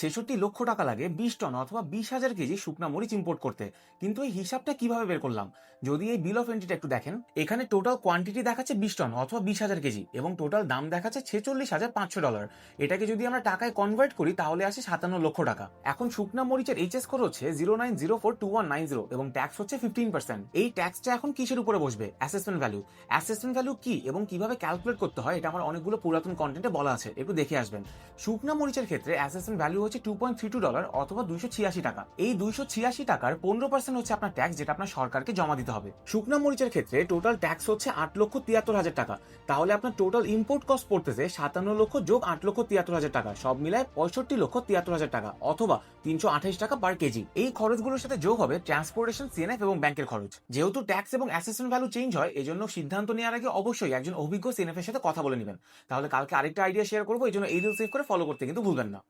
৳৬৬ লক্ষ লাগে ২০ টন অথবা ২০,০০০ কেজি শুকনা মরিচ ইম্পোর্ট করতে। কিন্তু এই হিসাবটা কিভাবে বের করলাম? যদি এই বিল অফ এন্ট্রিটা একটু দেখেন, এখানে টোটাল কোয়ান্টিটি দেখাচ্ছে ২০ টন অথবা ২০,০০০ কেজি এবং টোটাল দাম দেখাচ্ছে $৪৬,৫০০। এটাকে যদি আমরা টাকায় কনভার্ট করি তাহলে আসে ৳৫৭ লক্ষ। এখন শুকনা মরিচের এইচএস কোড হচ্ছে 09042190 এবং ট্যাক্স হচ্ছে 15%। এই ট্যাক্সটা এখন কিসের উপরে বসবে? Assessment value. অ্যাসেসমেন্ট ভ্যালু কি এবং কিভাবে ক্যালকুলেট করতে হয় এটা আমার অনেকগুলো পুরাতন কন্টেন্টে বলা আছে, একটু দেখে আসবেন। শুকনা মরিচের ক্ষেত্রে অ্যাসেসমেন্ট ভ্যালু হচ্ছে $2.32 অথবা $286। এই $286 15% হচ্ছে আপনার ট্যাক্স, যেটা আপনার সরকারকে জমা দিতে হবে। শুকনা মরিচের ক্ষেত্রে টোটাল ট্যাক্স হচ্ছে $8,73,000। তাহলে আপনার টোটাল ইম্পোর্ট কস্ট পড়তেছে 57 লক্ষ যোগ $8,73,000, সব মিলায় $65,73,000 অথবা $328 পার কেজি। এই খরচগুলোর সাথে যোগ হবে ট্রান্সপোর্টেশন, সিএনএফ এবং ব্যাংকের খরচ। যেহেতু ট্যাক্স এবং অ্যাসেসমেন্ট ভ্যালু চেঞ্জ হয়, এজন্য সিদ্ধান্ত নেওয়ার আগে অবশ্যই একজন অভিজ্ঞ সিএনএফ এর সাথে কথা বলে নেবেন। তাহলে কালকে আরেকটা আইডিয়া শেয়ার করবো, এই জন্য এই রুল সেভ করে ফলো করতে কিন্তু ভুলবেন না।